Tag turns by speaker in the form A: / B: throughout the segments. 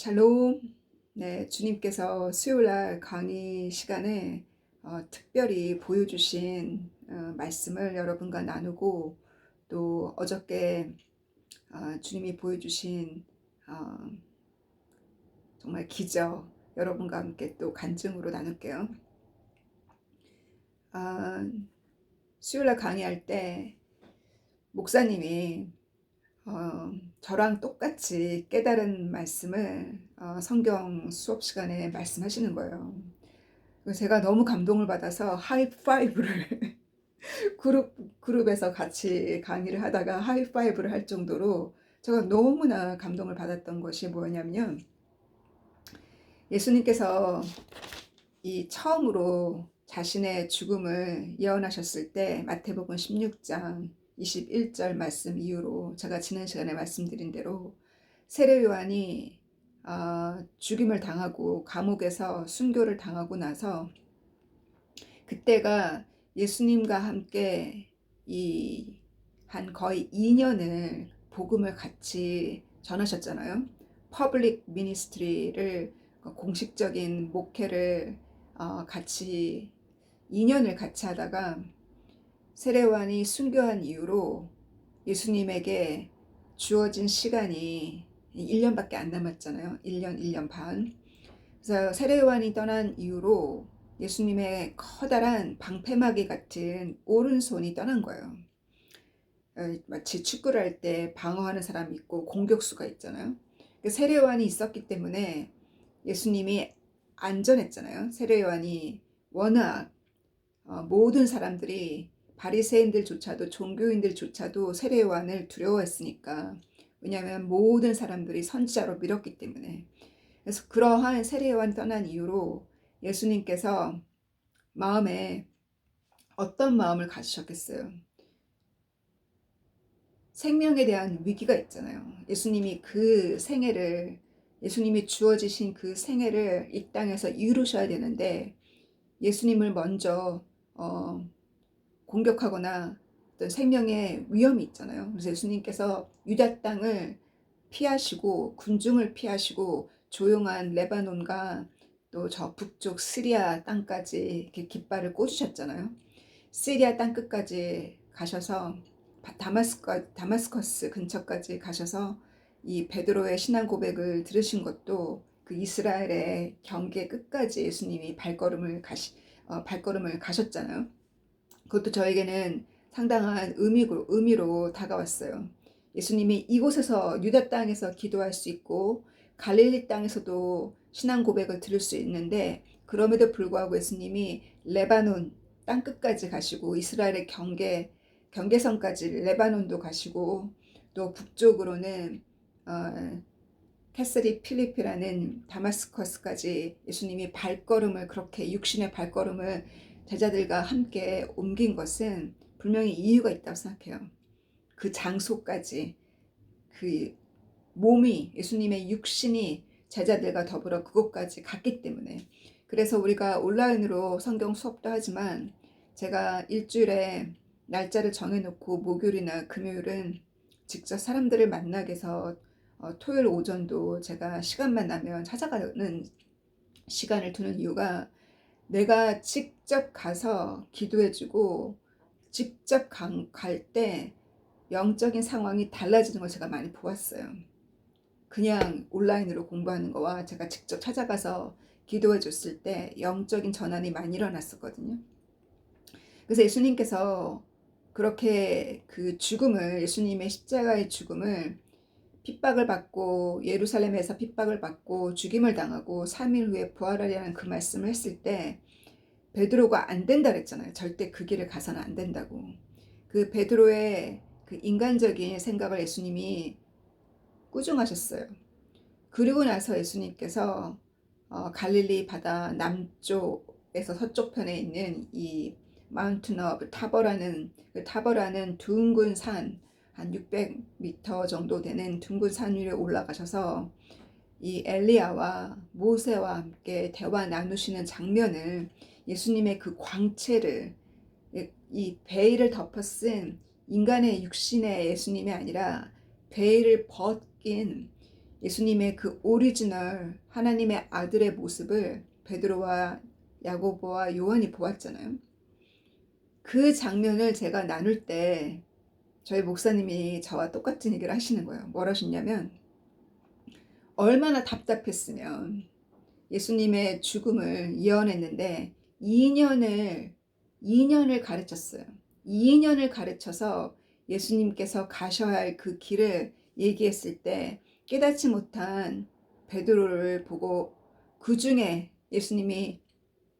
A: 샬롬. 네, 주님께서 수요일날 강의 시간에 특별히 보여주신 말씀을 여러분과 나누고, 또 어저께 주님이 보여주신 어, 정말 기적, 여러분과 함께 또 간증으로 나눌게요. 아, 수요일날 강의할 때 목사님이 저랑 똑같이 깨달은 말씀을 성경 수업 시간에 말씀하시는 거예요. 그래서 제가 너무 감동을 받아서 하이파이브를 그룹에서 같이 강의를 하다가 하이파이브를 할 정도로 제가 너무나 감동을 받았던 것이 뭐냐면, 예수님께서 이 처음으로 자신의 죽음을 예언하셨을 때 마태복음 16장 21절 말씀 이후로 제가 지난 시간에 말씀드린 대로 세례 요한이 죽임을 당하고 감옥에서 순교를 당하고 나서, 그때가 예수님과 함께 한 거의 2년을 복음을 같이 전하셨잖아요. 퍼블릭 미니스트리를, 공식적인 목회를 같이 2년을 같이 하다가 세례요한이 순교한 이후로 예수님에게 주어진 시간이 1년밖에 안 남았잖아요. 1년 반. 그래서 세례요한이 떠난 이후로 예수님의 커다란 방패막이 같은 오른손이 떠난 거예요. 마치 축구를 할 때 방어하는 사람이 있고 공격수가 있잖아요. 세례요한이 있었기 때문에 예수님이 안전했잖아요. 세례요한이 워낙 모든 사람들이, 바리새인들조차도 종교인들조차도 세례요한을 두려워했으니까. 왜냐하면 모든 사람들이 선지자로 믿었기 때문에. 그래서 그러한 세례요한 떠난 이후로 예수님께서 마음에 어떤 마음을 가지셨겠어요? 생명에 대한 위기가 있잖아요. 예수님이 주어지신 그 생애를 이 땅에서 이루셔야 되는데, 예수님을 먼저 공격하거나 어떤 생명의 위험이 있잖아요. 그래서 예수님께서 유다 땅을 피하시고, 군중을 피하시고 조용한 레바논과 또 저 북쪽 시리아 땅까지 이렇게 깃발을 꽂으셨잖아요. 시리아 땅 끝까지 가셔서 다마스커스 근처까지 가셔서 이 베드로의 신앙 고백을 들으신 것도, 그 이스라엘의 경계 끝까지 예수님이 발걸음을 가셨잖아요. 그것도 저에게는 상당한 의미로 다가왔어요. 예수님이 이곳에서, 유다 땅에서 기도할 수 있고 갈릴리 땅에서도 신앙 고백을 들을 수 있는데, 그럼에도 불구하고 예수님이 레바논 땅끝까지 가시고 이스라엘의 경계선까지 레바논도 가시고, 또 북쪽으로는 캐서리 필리피라는 다마스커스까지 예수님이 그렇게 육신의 발걸음을 제자들과 함께 옮긴 것은 분명히 이유가 있다고 생각해요. 그 장소까지, 그 예수님의 육신이 제자들과 더불어 그곳까지 갔기 때문에. 그래서 우리가 온라인으로 성경 수업도 하지만, 제가 일주일에 날짜를 정해놓고 목요일이나 금요일은 직접 사람들을 만나게 해서 토요일 오전도 제가 시간만 나면 찾아가는 시간을 두는 이유가, 내가 직접 가서 기도해주고 직접 갈 때 영적인 상황이 달라지는 걸 제가 많이 보았어요. 그냥 온라인으로 공부하는 거와 제가 직접 찾아가서 기도해 줬을 때 영적인 전환이 많이 일어났었거든요. 그래서 예수님께서 그렇게 예수님의 십자가의 죽음을, 핍박을 받고 예루살렘에서 핍박을 받고 죽임을 당하고 3일 후에 부활하리라는 그 말씀을 했을 때, 베드로가 안 된다 그랬잖아요. 절대 그 길을 가서는 안 된다고. 그 베드로의 그 인간적인 생각을 예수님이 꾸중하셨어요. 그리고 나서 예수님께서 갈릴리 바다 남쪽에서 서쪽 편에 있는 이 마운틴 오브 타버라는 둥근 산, 한 600m 정도 되는 둥근 산 위에 올라가셔서 이 엘리야와 모세와 함께 대화 나누시는 장면을, 예수님의 그 광채를, 이 베일을 덮어쓴 인간의 육신의 예수님이 아니라 베일을 벗긴 예수님의 그 오리지널 하나님의 아들의 모습을 베드로와 야고보와 요한이 보았잖아요. 그 장면을 제가 나눌 때 저희 목사님이 저와 똑같은 얘기를 하시는 거예요. 뭐라 하셨냐면, 얼마나 답답했으면 예수님의 죽음을 예언했는데 2년을 가르쳤어요. 2년을 가르쳐서 예수님께서 가셔야 할 그 길을 얘기했을 때 깨닫지 못한 베드로를 보고, 그 중에 예수님이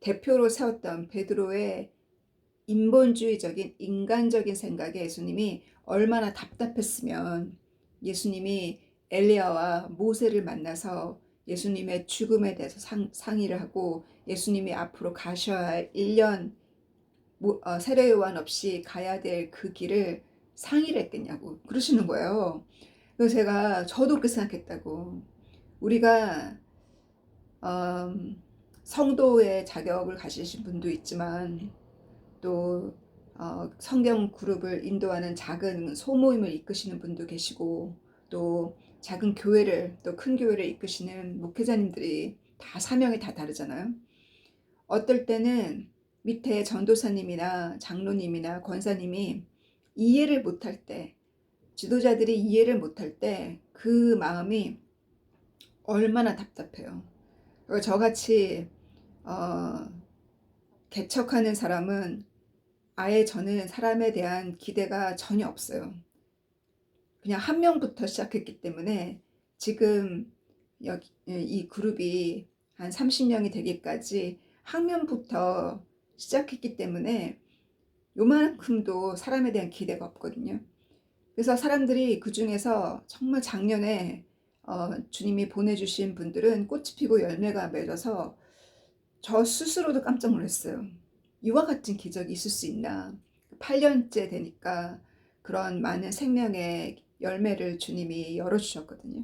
A: 대표로 세웠던 베드로의 인본주의적인 인간적인 생각에 예수님이 얼마나 답답했으면 예수님이 엘리야와 모세를 만나서 예수님의 죽음에 대해서 상의를 하고, 예수님이 앞으로 가셔야 할 1년 세례 요한 없이 가야 될 그 길을 상의를 했겠냐고 그러시는 거예요. 그래서 저도 그렇게 생각했다고. 우리가 성도의 자격을 가지신 분도 있지만, 또 성경 그룹을 인도하는 작은 소모임을 이끄시는 분도 계시고, 또 작은 교회를, 또 큰 교회를 이끄시는 목회자님들이 다 사명이 다 다르잖아요. 어떨 때는 밑에 전도사님이나 장로님이나 권사님이 이해를 못할 때, 지도자들이 이해를 못할 때 그 마음이 얼마나 답답해요. 저같이 개척하는 사람은 아예 저는 사람에 대한 기대가 전혀 없어요. 그냥 한 명부터 시작했기 때문에 지금 이 그룹이 한 30명이 되기까지 한 명부터 시작했기 때문에 요만큼도 사람에 대한 기대가 없거든요. 그래서 사람들이 그 중에서 정말 작년에 주님이 보내주신 분들은 꽃이 피고 열매가 맺어서 저 스스로도 깜짝 놀랐어요. 이와 같은 기적이 있을 수 있나. 8년째 되니까 그런 많은 생명의 열매를 주님이 열어주셨거든요.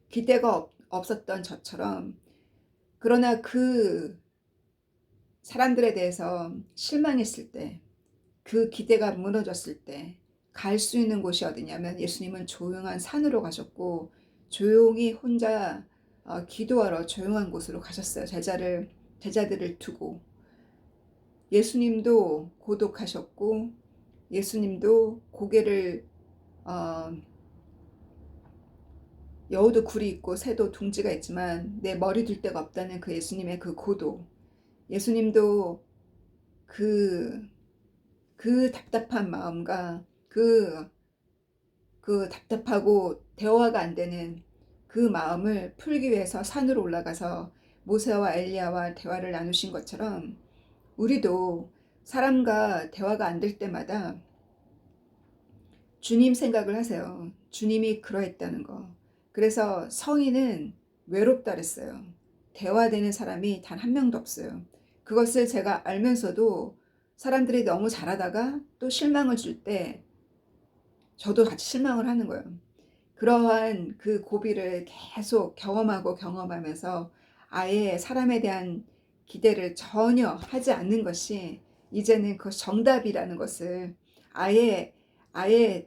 A: 기대가 없었던 저처럼. 그러나 그 사람들에 대해서 실망했을 때, 그 기대가 무너졌을 때 갈 수 있는 곳이 어디냐면, 예수님은 조용한 산으로 가셨고 조용히 혼자 기도하러 조용한 곳으로 가셨어요. 제자들을 두고. 예수님도 고독하셨고, 예수님도 고개를 여우도 굴이 있고 새도 둥지가 있지만 내 머리 둘 데가 없다는 그 예수님의 그 고도, 예수님도 그 답답한 마음과 그 답답하고 대화가 안 되는 그 마음을 풀기 위해서 산으로 올라가서 모세와 엘리야와 대화를 나누신 것처럼, 우리도 사람과 대화가 안 될 때마다 주님 생각을 하세요. 주님이 그러했다는 거. 그래서 성인은 외롭다 그랬어요. 대화되는 사람이 단 한 명도 없어요. 그것을 제가 알면서도 사람들이 너무 잘하다가 또 실망을 줄 때 저도 같이 실망을 하는 거예요. 그러한 그 고비를 계속 경험하면서 아예 사람에 대한 기대를 전혀 하지 않는 것이 이제는 그 정답이라는 것을 아예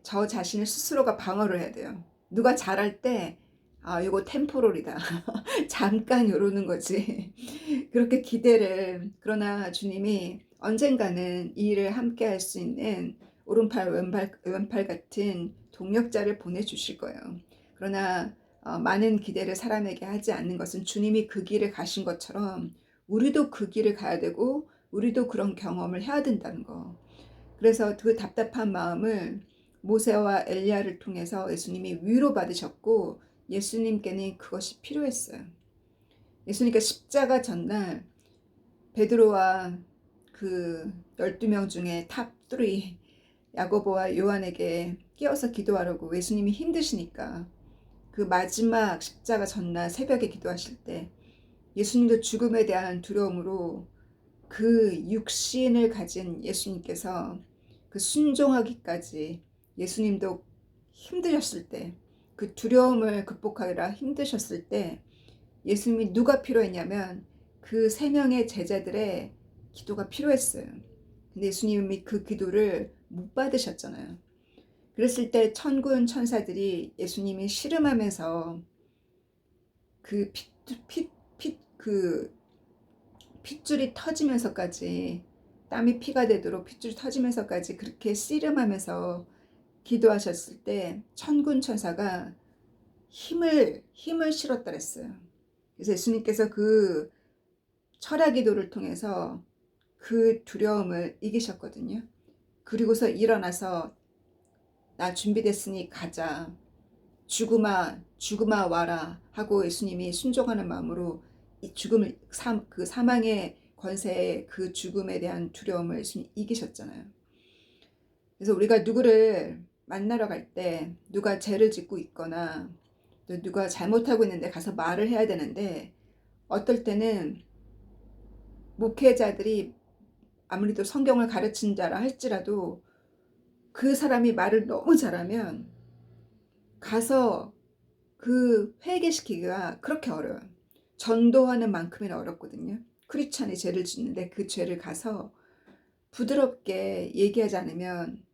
A: 저 자신을 스스로가 방어를 해야 돼요. 누가 잘할 때 이거 템포럴이다. 잠깐 요러는 거지. 그렇게 기대를, 그러나 주님이 언젠가는 이 일을 함께 할 수 있는 오른팔 왼팔 같은 동력자를 보내주실 거예요. 그러나 많은 기대를 사람에게 하지 않는 것은 주님이 그 길을 가신 것처럼 우리도 그 길을 가야 되고 우리도 그런 경험을 해야 된다는 거. 그래서 그 답답한 마음을 모세와 엘리야를 통해서 예수님이 위로받으셨고, 예수님께는 그것이 필요했어요. 예수님께 십자가 전날 베드로와 그 12명 중에 탑3 야고보와 요한에게 끼어서 기도하라고, 예수님이 힘드시니까 그 마지막 십자가 전날 새벽에 기도하실 때 예수님도 죽음에 대한 두려움으로, 그 육신을 가진 예수님께서 그 순종하기까지 예수님도 힘드셨을 때, 그 두려움을 극복하기라 힘드셨을 때 예수님이 누가 필요했냐면 그 3명의 제자들의 기도가 필요했어요. 근데 예수님이 그 기도를 못 받으셨잖아요. 그랬을 때 천군 천사들이 예수님이 씨름하면서 그 그 핏줄이 터지면서까지, 땀이 피가 되도록 핏줄이 터지면서까지 그렇게 씨름하면서 기도하셨을 때 천군 천사가 힘을 실었더랬어요. 그래서 예수님께서 그 철야 기도를 통해서 그 두려움을 이기셨거든요. 그리고서 일어나서 나 준비됐으니 가자. 죽음아 와라 하고 예수님이 순종하는 마음으로 이 죽음을, 그 사망의 권세의 그 죽음에 대한 두려움을 예수님이 이기셨잖아요. 그래서 우리가 누구를 만나러 갈 때 누가 죄를 짓고 있거나 또 누가 잘못하고 있는데 가서 말을 해야 되는데, 어떨 때는 목회자들이 아무리도 성경을 가르친 자라 할지라도 그 사람이 말을 너무 잘하면 가서 그 회개시키기가 그렇게 어려워요. 전도하는 만큼이나 어렵거든요. 크리스찬이 죄를 짓는데 그 죄를 가서 부드럽게 얘기하지 않으면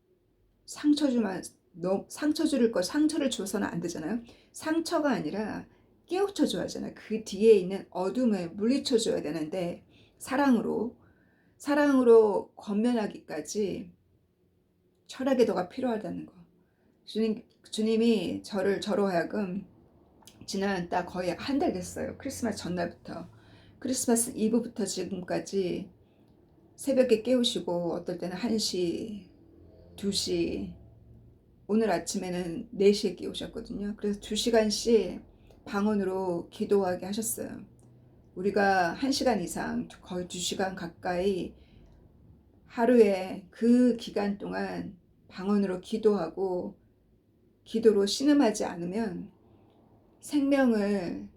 A: 상처 줄일 거 상처를 줘서는 안 되잖아요. 상처가 아니라 깨우쳐 줘야 하잖아요. 그 뒤에 있는 어둠을 물리쳐 줘야 되는데, 사랑으로 권면하기까지 철학의 기도가 필요하다는 거. 주님이 저로 하여금 지난 딱 거의 한 달 됐어요. 크리스마스 전날부터 크리스마스 이브부터 지금까지 새벽에 깨우시고, 어떨 때는 1시, 2시, 오늘 아침에는 4시에 깨우셨거든요. 그래서 2시간씩 방언으로 기도하게 하셨어요. 우리가 1시간 이상, 거의 2시간 가까이 하루에 그 기간 동안 방언으로 기도하고 기도로 신음하지 않으면 생명을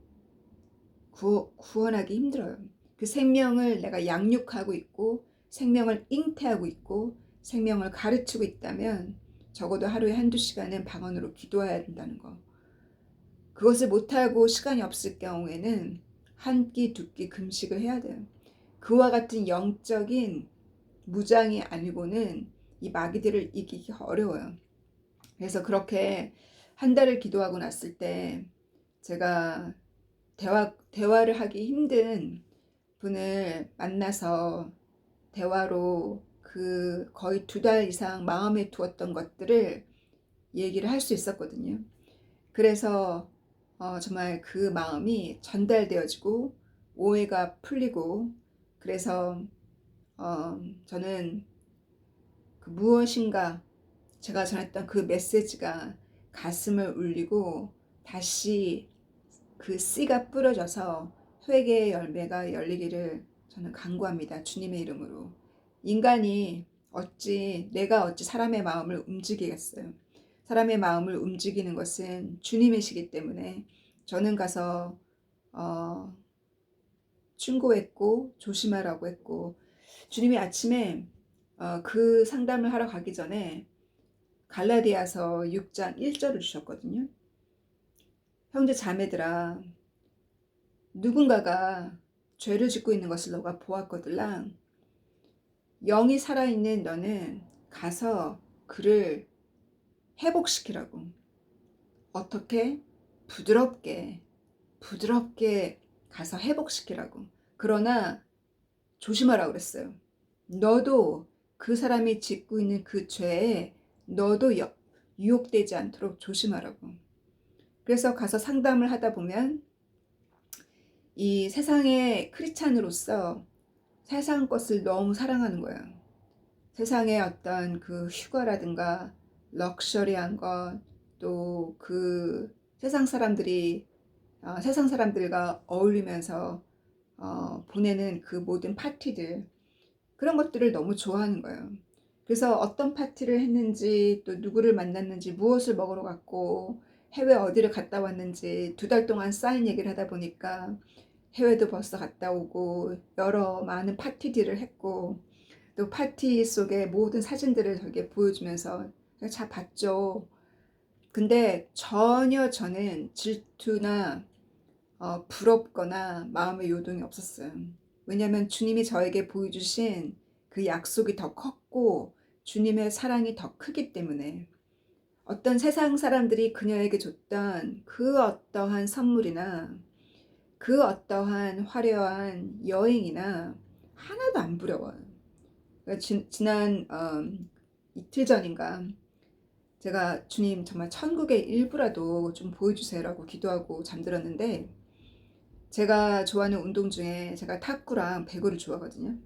A: 구원하기 힘들어요. 그 생명을 내가 양육하고 있고 생명을 잉태하고 있고 생명을 가르치고 있다면 적어도 하루에 1~2시간은 방언으로 기도해야 된다는 거. 그것을 못하고 시간이 없을 경우에는 1끼 2끼 금식을 해야 돼요. 그와 같은 영적인 무장이 아니고는 이 마귀들을 이기기 어려워요. 그래서 그렇게 한 달을 기도하고 났을 때 제가 대화를 하기 힘든 분을 만나서 대화로 그 거의 2달 이상 마음에 두었던 것들을 얘기를 할 수 있었거든요. 그래서 정말 그 마음이 전달되어지고 오해가 풀리고, 그래서 저는 그 무엇인가 제가 전했던 그 메시지가 가슴을 울리고 다시 그 씨가 뿌려져서 회개의 열매가 열리기를 저는 간구합니다. 주님의 이름으로. 내가 어찌 사람의 마음을 움직이겠어요. 사람의 마음을 움직이는 것은 주님이시기 때문에 저는 가서 충고했고 조심하라고 했고, 주님이 아침에 그 상담을 하러 가기 전에 갈라디아서 6장 1절을 주셨거든요. 형제 자매들아, 누군가가 죄를 짓고 있는 것을 너가 보았거들랑 영이 살아있는 너는 가서 그를 회복시키라고. 어떻게? 부드럽게 가서 회복시키라고. 그러나 조심하라고 그랬어요. 너도 그 사람이 짓고 있는 그 죄에 너도 유혹되지 않도록 조심하라고. 그래서 가서 상담을 하다 보면 이 세상의 크리스찬으로서 세상 것을 너무 사랑하는 거예요. 세상의 어떤 그 휴가라든가 럭셔리한 것, 또 그 세상 사람들과 어울리면서 보내는 그 모든 파티들, 그런 것들을 너무 좋아하는 거예요. 그래서 어떤 파티를 했는지, 또 누구를 만났는지, 무엇을 먹으러 갔고, 해외 어디를 갔다 왔는지 2달 동안 쌓인 얘기를 하다 보니까 해외도 벌써 갔다 오고 여러 많은 파티들을 했고, 또 파티 속의 모든 사진들을 저에게 보여주면서 잘 봤죠. 근데 전혀 저는 질투나 부럽거나 마음의 요동이 없었어요. 왜냐하면 주님이 저에게 보여주신 그 약속이 더 컸고 주님의 사랑이 더 크기 때문에, 어떤 세상 사람들이 그녀에게 줬던 그 어떠한 선물이나 그 어떠한 화려한 여행이나 하나도 안 부러워요. 그러니까 지난 이틀 전인가 제가 주님 정말 천국의 일부라도 좀 보여주세요라고 기도하고 잠들었는데, 제가 좋아하는 운동 중에 제가 탁구랑 배구를 좋아하거든요.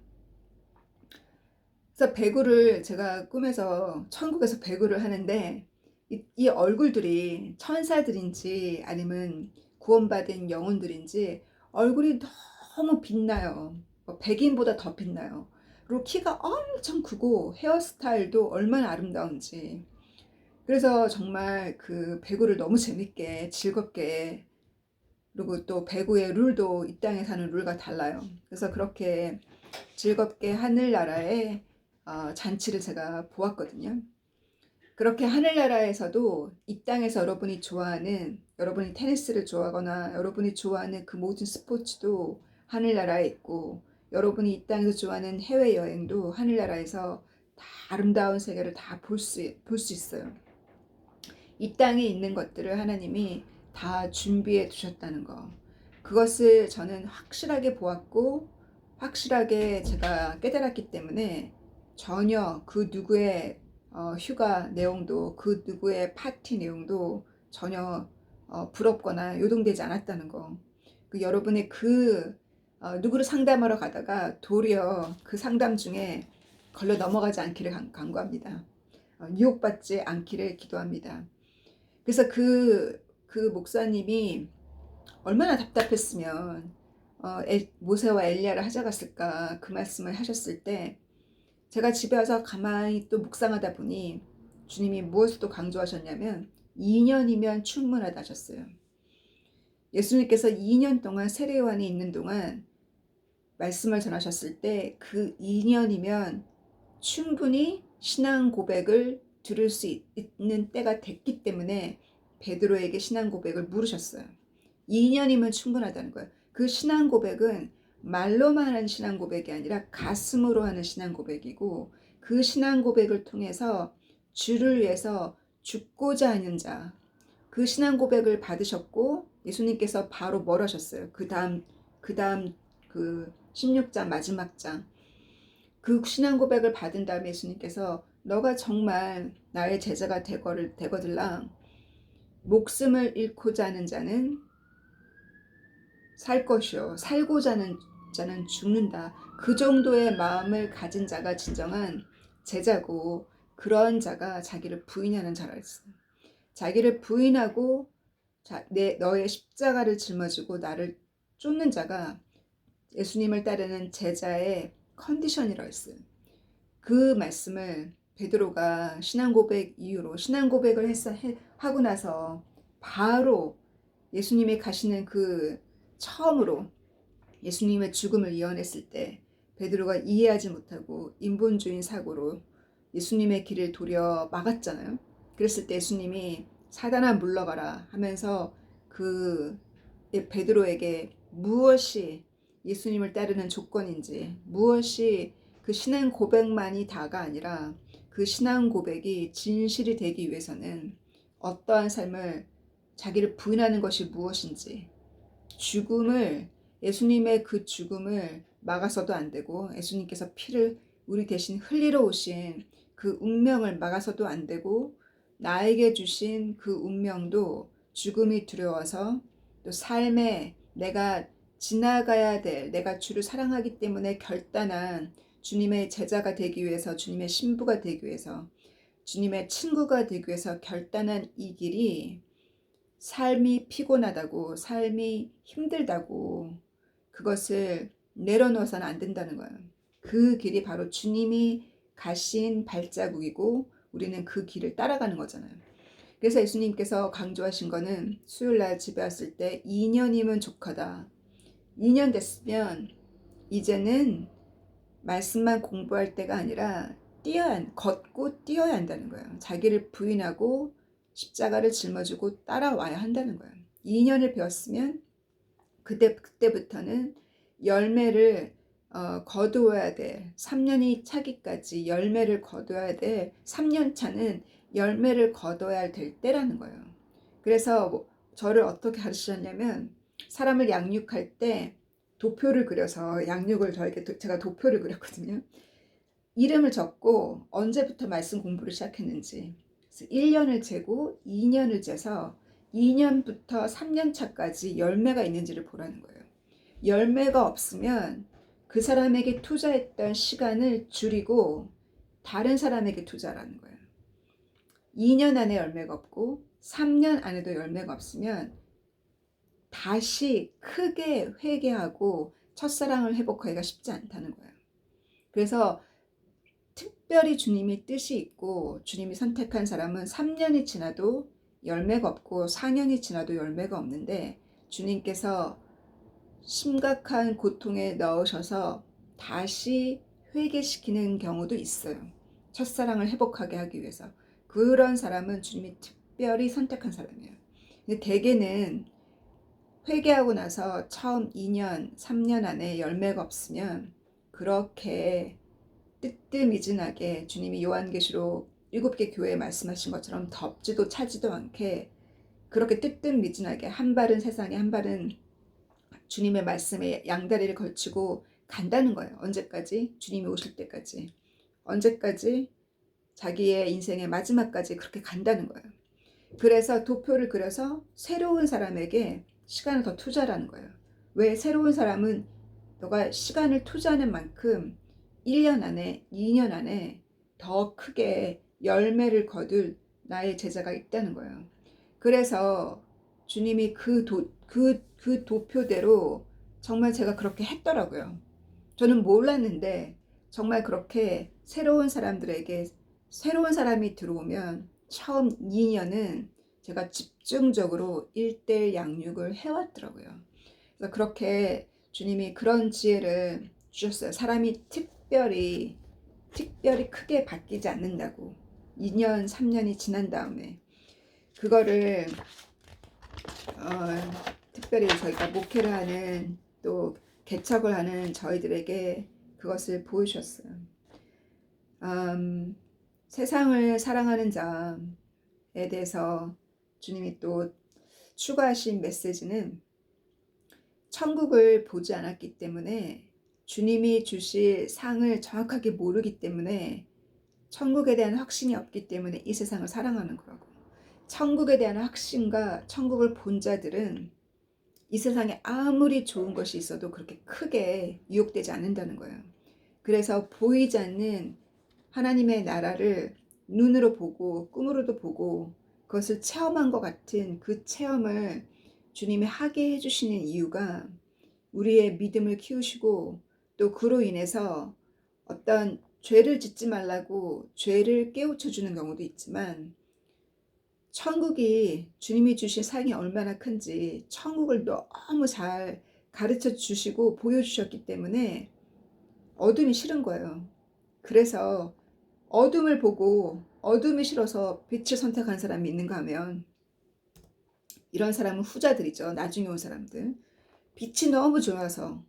A: 그래서 배구를 제가 꿈에서 천국에서 배구를 하는데, 이 얼굴들이 천사들인지 아니면 구원받은 영혼들인지 얼굴이 너무 빛나요. 백인보다 더 빛나요. 그리고 키가 엄청 크고 헤어스타일도 얼마나 아름다운지. 그래서 정말 그 배구를 너무 재밌게 즐겁게, 그리고 또 배구의 룰도 이 땅에 사는 룰과 달라요. 그래서 그렇게 즐겁게 하늘나라의 잔치를 제가 보았거든요. 그렇게 하늘나라에서도 이 땅에서 여러분이 좋아하는, 여러분이 테니스를 좋아하거나 여러분이 좋아하는 그 모든 스포츠도 하늘나라에 있고, 여러분이 이 땅에서 좋아하는 해외여행도 하늘나라에서 다 아름다운 세계를 다 볼 수 있어요. 이 땅에 있는 것들을 하나님이 다 준비해 두셨다는 거. 그것을 저는 확실하게 보았고 확실하게 제가 깨달았기 때문에 전혀 그 누구의 휴가 내용도, 그 누구의 파티 내용도 전혀 부럽거나 요동되지 않았다는 거. 여러분의 누구를 상담하러 가다가 도리어 그 상담 중에 걸려 넘어가지 않기를 간구합니다. 유혹받지 않기를 기도합니다. 그래서 그 목사님이 얼마나 답답했으면 모세와 엘리야를 하자갔을까 그 말씀을 하셨을 때, 제가 집에 와서 가만히 또 묵상하다 보니 주님이 무엇을 또 강조하셨냐면 2년이면 충분하다 하셨어요. 예수님께서 2년 동안 세례요한이 있는 동안 말씀을 전하셨을 때 그 2년이면 충분히 신앙 고백을 들을 수 있는 때가 됐기 때문에 베드로에게 신앙 고백을 물으셨어요. 2년이면 충분하다는 거예요. 그 신앙 고백은 말로만 하는 신앙 고백이 아니라 가슴으로 하는 신앙 고백이고, 그 신앙 고백을 통해서 주를 위해서 죽고자 하는 자, 그 신앙 고백을 받으셨고 예수님께서 바로 뭘 하셨어요? 그 다음 그 16장 마지막 장, 그 신앙 고백을 받은 다음에 예수님께서 너가 정말 나의 제자가 되거들랑 목숨을 잃고자 하는 자는 살 것이요 살고자 하는 자는 죽는다. 그 정도의 마음을 가진 자가 진정한 제자고, 그런 자가 자기를 부인하는 자라 했어요. 자기를 부인하고 너의 십자가를 짊어지고 나를 쫓는 자가 예수님을 따르는 제자의 컨디션이라 했어요. 그 말씀을 베드로가 신앙 고백 이후로 신앙 고백을 하고 나서 바로 예수님이 가시는 그 처음으로 예수님의 죽음을 예언했을 때 베드로가 이해하지 못하고 인본주의 사고로 예수님의 길을 도려 막았잖아요. 그랬을 때 예수님이 사단아 물러가라 하면서 그 베드로에게 무엇이 예수님을 따르는 조건인지, 무엇이 그 신앙 고백만이 다가 아니라 그 신앙 고백이 진실이 되기 위해서는 어떠한 삶을, 자기를 부인하는 것이 무엇인지, 예수님의 그 죽음을 막아서도 안 되고, 예수님께서 피를 우리 대신 흘리러 오신 그 운명을 막아서도 안 되고, 나에게 주신 그 운명도 죽음이 두려워서 또 삶에 내가 지나가야 될, 내가 주를 사랑하기 때문에 결단한 주님의 제자가 되기 위해서, 주님의 신부가 되기 위해서, 주님의 친구가 되기 위해서 결단한 이 길이 삶이 피곤하다고, 삶이 힘들다고 그것을 내려놓아서는 안 된다는 거예요. 그 길이 바로 주님이 가신 발자국이고 우리는 그 길을 따라가는 거잖아요. 그래서 예수님께서 강조하신 거는 수요일날 집에 왔을 때 2년이면 족하다. 2년 됐으면 이제는 말씀만 공부할 때가 아니라 걷고 뛰어야 한다는 거예요. 자기를 부인하고 십자가를 짊어지고 따라와야 한다는 거예요. 2년을 배웠으면 그때부터는 열매를 거두어야 돼. 3년이 차기까지 열매를 거둬야 돼. 3년 차는 열매를 거둬야 될 때라는 거예요. 그래서 저를 어떻게 가르치셨냐면 사람을 양육할 때 도표를 그려서 양육을 저에게 제가 도표를 그렸거든요. 이름을 적고 언제부터 말씀 공부를 시작했는지. 그래서 1년을 재고 2년을 재서 2년부터 3년 차까지 열매가 있는지를 보라는 거예요. 열매가 없으면 그 사람에게 투자했던 시간을 줄이고 다른 사람에게 투자라는 거예요. 2년 안에 열매가 없고 3년 안에도 열매가 없으면 다시 크게 회개하고 첫사랑을 회복하기가 쉽지 않다는 거예요. 그래서 특별히 주님이 뜻이 있고 주님이 선택한 사람은 3년이 지나도 열매가 없고 4년이 지나도 열매가 없는데 주님께서 심각한 고통에 넣으셔서 다시 회개시키는 경우도 있어요. 첫사랑을 회복하게 하기 위해서. 그런 사람은 주님이 특별히 선택한 사람이에요. 근데 대개는 회개하고 나서 처음 2년, 3년 안에 열매가 없으면 그렇게 뜨뜻미진하게 주님이 요한계시록 7개 교회에 말씀하신 것처럼 덥지도 차지도 않게 그렇게 뜨뜻미진하게 한 발은 세상에 한 발은 주님의 말씀에 양다리를 걸치고 간다는 거예요. 언제까지? 주님이 오실 때까지. 언제까지? 자기의 인생의 마지막까지 그렇게 간다는 거예요. 그래서 도표를 그려서 새로운 사람에게 시간을 더 투자라는 거예요. 왜? 새로운 사람은 너가 시간을 투자하는 만큼 1년 안에 2년 안에 더 크게 열매를 거둘 나의 제자가 있다는 거예요. 그래서 주님이 그 도표대로 정말 제가 그렇게 했더라고요. 저는 몰랐는데 정말 그렇게 새로운 사람들에게 새로운 사람이 들어오면 처음 2년은 제가 집중적으로 1대1 양육을 해왔더라고요. 그래서 그렇게 주님이 그런 지혜를 주셨어요. 사람이 특별히 크게 바뀌지 않는다고. 2년, 3년이 지난 다음에 그거를 특별히 저희가 목회를 하는 또 개척을 하는 저희들에게 그것을 보여주셨어요. 세상을 사랑하는 자에 대해서 주님이 또 추가하신 메시지는 천국을 보지 않았기 때문에 주님이 주실 상을 정확하게 모르기 때문에 천국에 대한 확신이 없기 때문에 이 세상을 사랑하는 거라고. 천국에 대한 확신과 천국을 본 자들은 이 세상에 아무리 좋은 것이 있어도 그렇게 크게 유혹되지 않는다는 거예요. 그래서 보이지 않는 하나님의 나라를 눈으로 보고 꿈으로도 보고 그것을 체험한 것 같은 그 체험을 주님이 하게 해주시는 이유가 우리의 믿음을 키우시고 또 그로 인해서 어떤 죄를 짓지 말라고 죄를 깨우쳐 주는 경우도 있지만 천국이 주님이 주신 상이 얼마나 큰지 천국을 너무 잘 가르쳐 주시고 보여주셨기 때문에 어둠이 싫은 거예요. 그래서 어둠을 보고 어둠이 싫어서 빛을 선택한 사람이 있는가 하면 이런 사람은 후자들이죠. 나중에 온 사람들. 빛이 너무 좋아서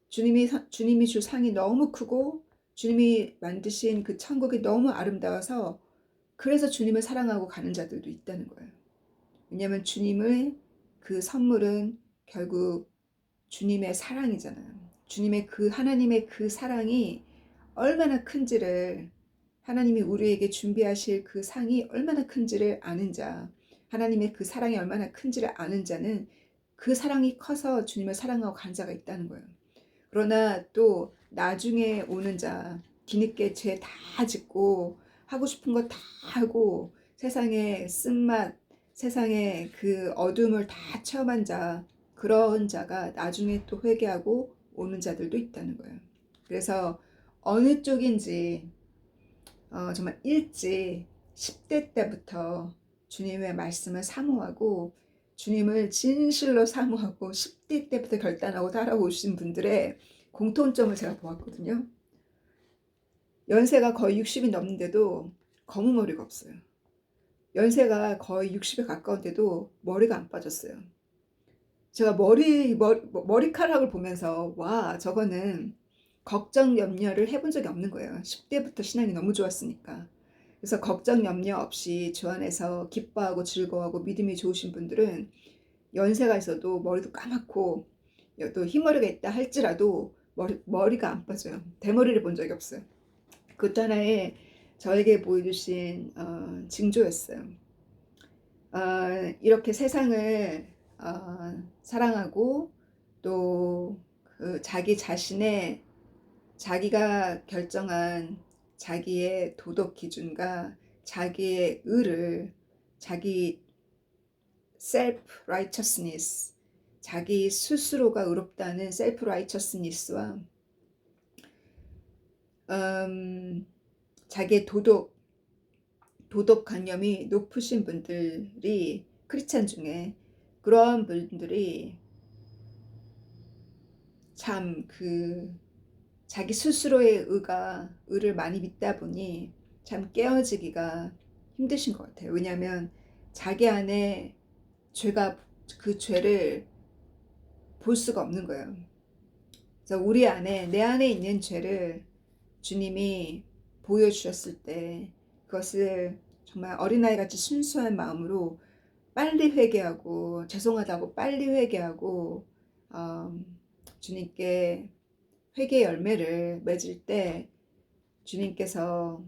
A: 주님이 줄 상이 너무 크고 주님이 만드신 그 천국이 너무 아름다워서 그래서 주님을 사랑하고 가는 자들도 있다는 거예요. 왜냐하면 주님의 그 선물은 결국 주님의 사랑이잖아요. 주님의 그 하나님의 그 사랑이 얼마나 큰지를 하나님이 우리에게 준비하실 그 상이 얼마나 큰지를 아는 자, 하나님의 그 사랑이 얼마나 큰지를 아는 자는 그 사랑이 커서 주님을 사랑하고 간 자가 있다는 거예요. 그러나 또 나중에 오는 자, 뒤늦게 죄 다 짓고 하고 싶은 거 다 하고 세상의 쓴맛, 세상의 그 어둠을 다 체험한 자, 그런 자가 나중에 또 회개하고 오는 자들도 있다는 거예요. 그래서 어느 쪽인지 정말 일찍 10대 때부터 주님의 말씀을 사모하고 주님을 진실로 사모하고 10대 때부터 결단하고 따라오신 분들의 공통점을 제가 보았거든요. 연세가 거의 60이 넘는데도 검은 머리가 없어요. 연세가 거의 60에 가까운데도 머리가 안 빠졌어요. 제가 머리카락을 보면서 와, 저거는 걱정 염려를 해본 적이 없는 거예요. 10대부터 신앙이 너무 좋았으니까. 그래서 걱정 염려 없이 주 안에서 기뻐하고 즐거워하고 믿음이 좋으신 분들은 연세가 있어도 머리도 까맣고 또 흰머리가 있다 할지라도 머리가 안 빠져요. 대머리를 본 적이 없어요. 그것도 하나의 저에게 보여주신 징조였어요. 이렇게 세상을 사랑하고 또 그 자기 자신의 자기가 결정한 자기의 도덕 기준과 자기의 의를 자기 self righteousness 자기 스스로가 의롭다는 self righteousness와 자기의 도덕관념이 높으신 분들이 크리스찬 중에 그런 분들이 참 자기 스스로의 의를 많이 믿다 보니 참 깨어지기가 힘드신 것 같아요. 왜냐하면 자기 안에 그 죄를 볼 수가 없는 거예요. 그래서 내 안에 있는 죄를 주님이 보여주셨을 때 그것을 정말 어린아이같이 순수한 마음으로 빨리 회개하고 죄송하다고 빨리 회개하고 주님께 회개 열매를 맺을 때 주님께서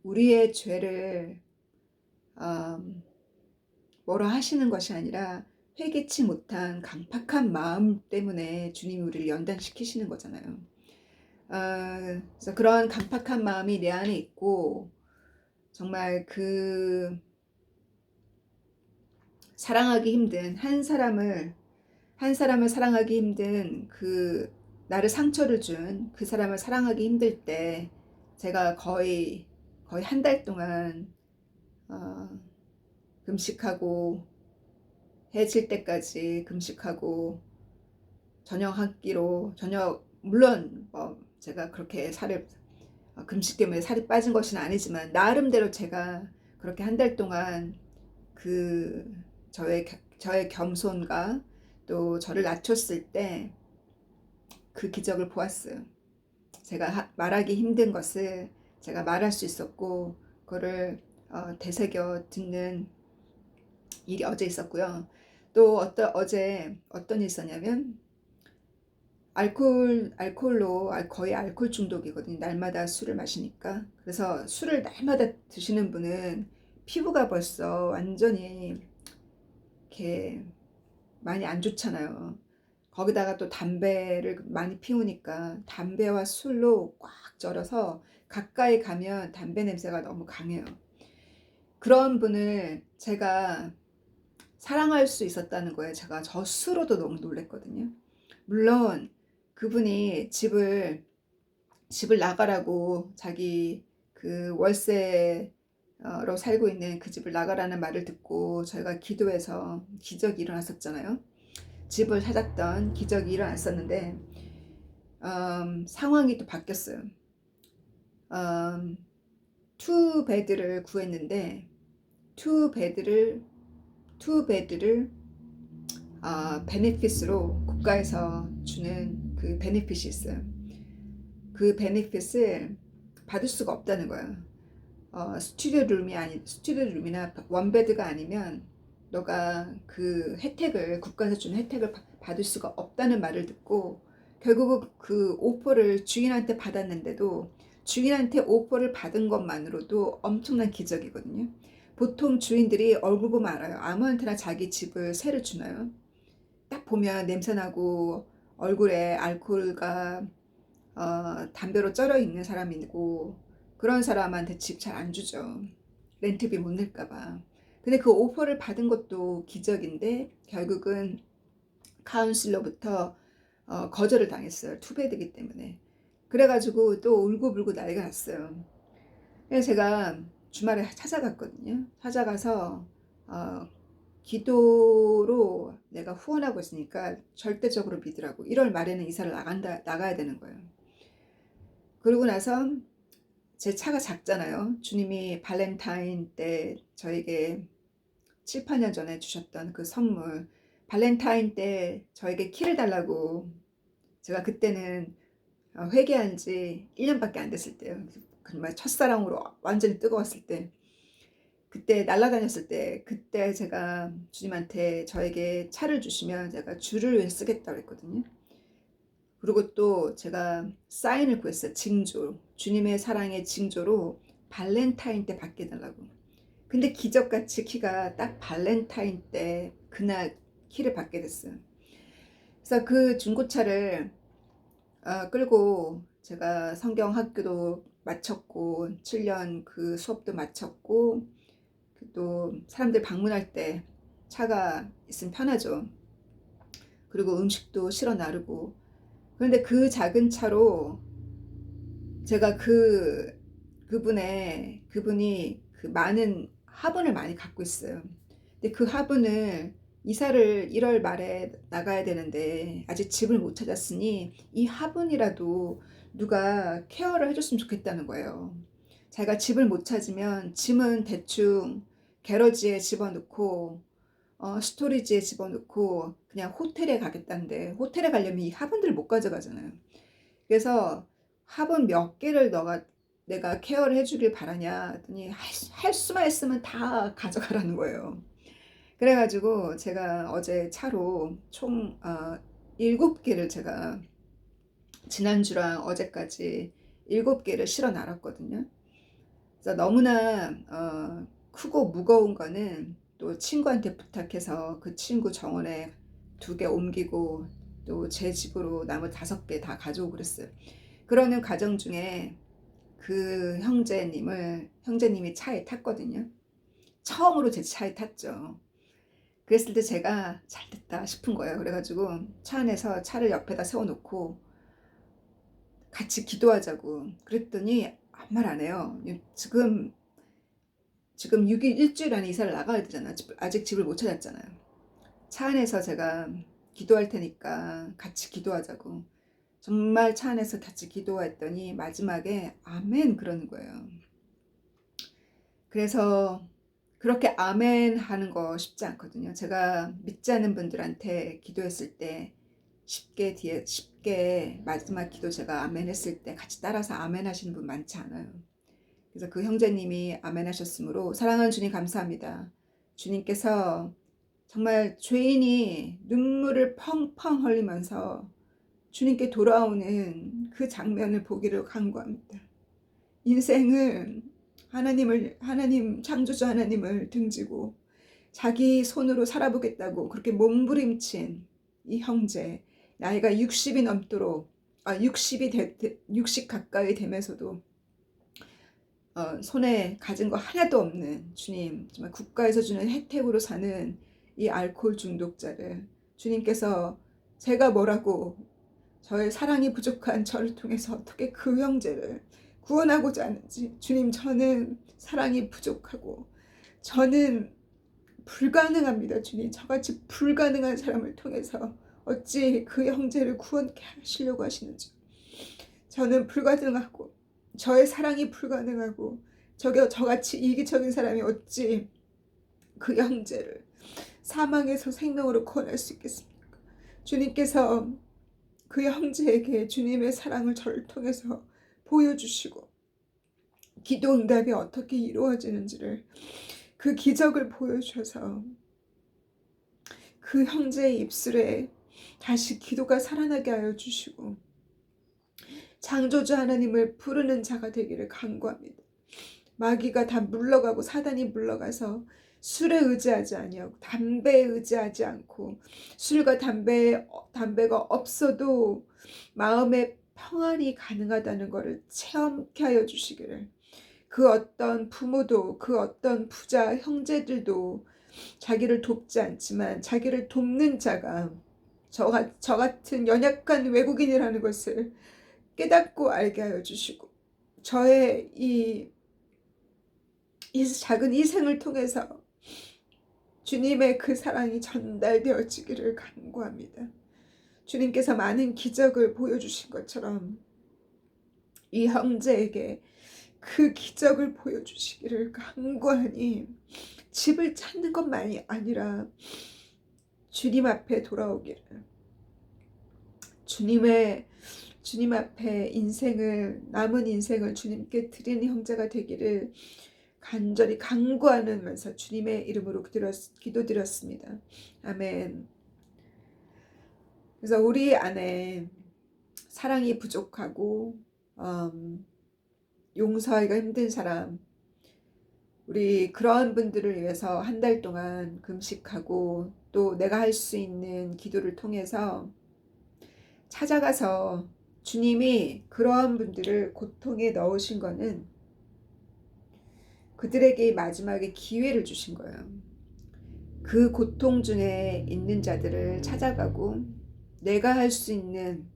A: 우리의 죄를 뭐라 하시는 것이 아니라 회개치 못한 강팍한 마음 때문에 주님이 우리를 연단시키시는 거잖아요. 그래서 그런 강팍한 마음이 내 안에 있고 정말 사랑하기 힘든 한 사람을 사랑하기 힘든 나를 상처를 준 그 사람을 사랑하기 힘들 때 제가 거의 한 달 동안 금식하고 해 질 때까지 금식하고 물론 제가 그렇게 금식 때문에 살이 빠진 것은 아니지만 나름대로 제가 그렇게 한 달 동안 저의 겸손과 또 저를 낮췄을 때 그 기적을 보았어요. 제가 말하기 힘든 것을 제가 말할 수 있었고 그거를 되새겨 듣는 일이 어제 있었고요. 또 어제 어떤 일이 있었냐면 알코올로 거의 알코올 중독이거든요. 날마다 술을 마시니까. 그래서 술을 날마다 드시는 분은 피부가 벌써 완전히 이렇게 많이 안 좋잖아요. 거기다가 또 담배를 많이 피우니까 담배와 술로 꽉 절어서 가까이 가면 담배 냄새가 너무 강해요. 그런 분을 제가 사랑할 수 있었다는 거에 제가 저 스스로도 너무 놀랬거든요. 물론 그분이 집을 나가라고 자기 월세로 살고 있는 그 집을 나가라는 말을 듣고 저희가 기도해서 기적이 일어났었잖아요. 집을 찾았던 기적이 일어났었는데 상황이 또 바뀌었어요. 투 베드를 구했는데 투 베드를 베네핏으로 국가에서 주는 그 베네핏이 있어요. 그 베네핏을 받을 수가 없다는 거예요. 스튜디오룸이나 원베드가 아니면 너가 그 혜택을 국가에서 주는 혜택을 받을 수가 없다는 말을 듣고 결국 그 오퍼를 주인한테 받았는데도 주인한테 오퍼를 받은 것만으로도 엄청난 기적이거든요. 보통 주인들이 얼굴 보면 알아요. 아무한테나 자기 집을 세를 주나요? 딱 보면 냄새나고 얼굴에 알코올과 담배로 쩔어 있는 사람이고 그런 사람한테 집 잘 안 주죠. 렌트비 못 낼까봐. 근데 그 오퍼를 받은 것도 기적인데 결국은 카운슬러부터 거절을 당했어요. 투베드이기 때문에. 그래가지고 또 울고불고 난리가 났어요. 그래서 제가 주말에 찾아갔거든요. 찾아가서 기도로 내가 후원하고 있으니까 절대적으로 믿으라고. 1월 말에는 이사를 나가야 되는 거예요. 그러고 나서 제 차가 작잖아요. 주님이 발렌타인 때 저에게 7, 8년 전에 주셨던 그 선물, 발렌타인 때 저에게 키를 달라고. 제가 그때는 회개한 지 1년밖에 안 됐을 때요. 정말 첫사랑으로 완전히 뜨거웠을 때 그때 날아다녔을 때 그때 제가 주님한테 저에게 차를 주시면 제가 주를 위해 쓰겠다고 했거든요. 그리고 또 제가 사인을 구했어요. 징조. 주님의 사랑의 징조로 발렌타인 때 받게 달라고. 근데 기적같이 키가 딱 발렌타인 때 그날 키를 받게 됐어요. 그래서 그 중고차를 끌고 제가 성경 학교도 마쳤고 7년 그 수업도 마쳤고 또 사람들 방문할 때 차가 있으면 편하죠. 그리고 음식도 실어 나르고. 그런데 그 작은 차로 제가 그분이 그 많은 화분을 많이 갖고 있어요. 근데 그 화분을 이사를 1월 말에 나가야 되는데 아직 집을 못 찾았으니 이 화분이라도 누가 케어를 해줬으면 좋겠다는 거예요. 자기가 집을 못 찾으면 짐은 대충 게러지에 집어넣고 스토리지에 집어넣고 그냥 호텔에 가겠다는데 호텔에 가려면 이 화분들을 못 가져가잖아요. 그래서 화분 몇 개를 내가 케어를 해주길 바라냐 했더니 할 수만 있으면 다 가져가라는 거예요. 그래가지고 제가 어제 차로 총 7개를 제가 지난주랑 어제까지 7개를 실어 놨거든요. 그래서 너무나 크고 무거운 거는 또 친구한테 부탁해서 그 친구 정원에 2개 옮기고 또 제 집으로 나머지 5개 다 가져오고 그랬어요. 그러는 과정 중에 그 형제님이 차에 탔거든요. 처음으로 제 차에 탔죠. 그랬을 때 제가 잘됐다 싶은 거예요. 그래가지고 차 안에서 차를 옆에다 세워놓고 같이 기도하자고 그랬더니 아무 말 안 해요. 지금 6일 일주일 안에 이사를 나가야 되잖아. 아직 집을 못 찾았잖아요. 차 안에서 제가 기도할 테니까 같이 기도하자고. 정말 차 안에서 같이 기도했더니 마지막에 아멘 그러는 거예요. 그래서 그렇게 아멘 하는 거 쉽지 않거든요. 제가 믿지 않는 분들한테 기도했을 때 쉽게 마지막 기도 제가 아멘 했을 때 같이 따라서 아멘 하시는 분 많지 않아요. 그래서 그 형제님이 아멘 하셨으므로 사랑하는 주님 감사합니다. 주님께서 정말 죄인이 눈물을 펑펑 흘리면서 주님께 돌아오는 그 장면을 보기를 간구합니다. 인생을 하나님 창조주 하나님을 등지고 자기 손으로 살아보겠다고 그렇게 몸부림친 이 형제, 나이가 60이 넘도록 60 가까이 되면서도 손에 가진 거 하나도 없는 주님, 정말 국가에서 주는 혜택으로 사는 이 알코올 중독자를 주님께서 제가 뭐라고 저의 사랑이 부족한 저를 통해서 어떻게 그 형제를 구원하고자 하는지. 주님, 저는 사랑이 부족하고 저는 불가능합니다. 주님, 저같이 불가능한 사람을 통해서 어찌 그 형제를 구원케 하시려고 하시는지. 저는 불가능하고 저의 사랑이 불가능하고 저같이 이기적인 사람이 어찌 그 형제를 사망에서 생명으로 구원할 수 있겠습니까? 주님께서 그 형제에게 주님의 사랑을 저를 통해서 보여주시고 기도 응답이 어떻게 이루어지는지를 그 기적을 보여주셔서 그 형제의 입술에 다시 기도가 살아나게 하여 주시고 창조주 하나님을 부르는 자가 되기를 간구합니다. 마귀가 다 물러가고 사단이 물러가서 술에 의지하지 아니하고 담배에 의지하지 않고 술과 담배가 없어도 마음의 평안이 가능하다는 것을 체험케 하여 주시기를. 그 어떤 부모도 그 어떤 부자 형제들도 자기를 돕지 않지만 자기를 돕는 자가 저 같은 연약한 외국인이라는 것을 깨닫고 알게 하여 주시고 저의 이 작은 희생을 통해서 주님의 그 사랑이 전달되어지기를 간구합니다. 주님께서 많은 기적을 보여주신 것처럼 이 형제에게 그 기적을 보여주시기를 간구하니 집을 찾는 것만이 아니라 주님 앞에 돌아오기를, 주님 앞에 남은 인생을 주님께 드리는 형제가 되기를 간절히 간구하면서 주님의 이름으로 기도드렸습니다. 아멘. 그래서 우리 안에 사랑이 부족하고 용서하기가 힘든 사람, 우리 그러한 분들을 위해서 한 달 동안 금식하고 또 내가 할 수 있는 기도를 통해서 찾아가서 주님이 그러한 분들을 고통에 넣으신 거는 그들에게 마지막에 기회를 주신 거예요. 그 고통 중에 있는 자들을 찾아가고 내가 할 수 있는,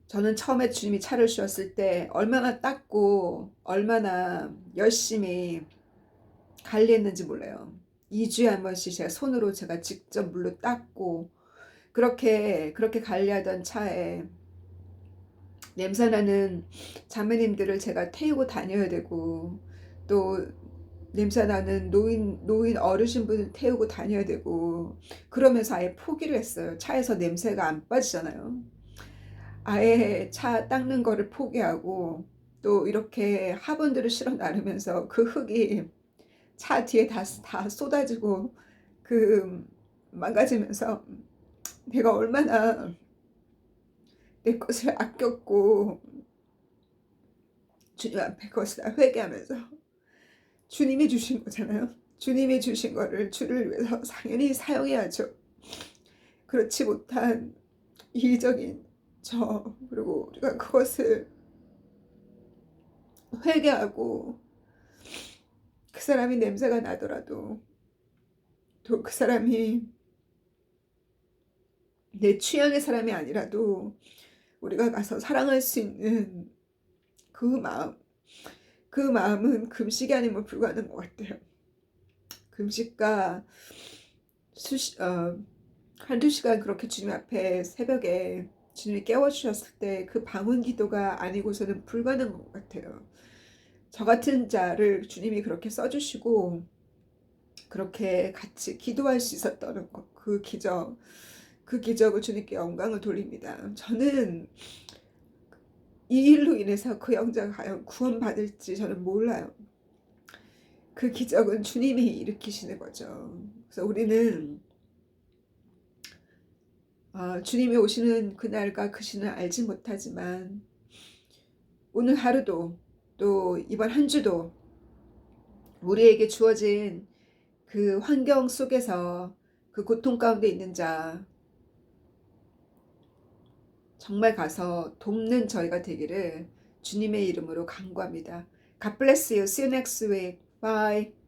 A: 저는 처음에 주님이 차를 주셨을 때 얼마나 닦고 얼마나 열심히 관리했는지 몰라요. 2주에 한 번씩 제가 손으로 제가 직접 물로 닦고 그렇게 관리하던 차에 냄새나는 자매님들을 제가 태우고 다녀야 되고, 또 냄새나는 노인 어르신분을 태우고 다녀야 되고, 그러면서 아예 포기를 했어요. 차에서 냄새가 안 빠지잖아요. 아예 차 닦는 거를 포기하고 또 이렇게 화분들을 실어 나르면서 그 흙이 차 뒤에 다 쏟아지고 그 망가지면서 내가 얼마나 내 것을 아꼈고 주님 앞에 그것을 다 회개하면서, 주님이 주신 거잖아요. 주님이 주신 거를 주를 위해서 당연히 사용해야죠. 그렇지 못한 이기적인 그리고 우리가 그것을 회개하고 그 사람이 냄새가 나더라도 또 그 사람이 내 취향의 사람이 아니라도 우리가 가서 사랑할 수 있는 그 마음은 금식이 아니면 불가능한 것 같아요. 금식과 한두 시간 그렇게 주님 앞에 새벽에 주님이 깨워주셨을 때 그 방언 기도가 아니고서는 불가능한 것 같아요. 저 같은 자를 주님이 그렇게 써주시고 그렇게 같이 기도할 수 있었던 것, 그 기적을 주님께 영광을 돌립니다. 저는 이 일로 인해서 그 영자가 과연 구원받을지 저는 몰라요. 그 기적은 주님이 일으키시는 거죠. 그래서 우리는 주님이 오시는 그날과 그 시는 알지 못하지만 오늘 하루도 또 이번 한 주도 우리에게 주어진 그 환경 속에서 그 고통 가운데 있는 자 정말 가서 돕는 저희가 되기를 주님의 이름으로 간구합니다. God bless you. See you next week. Bye.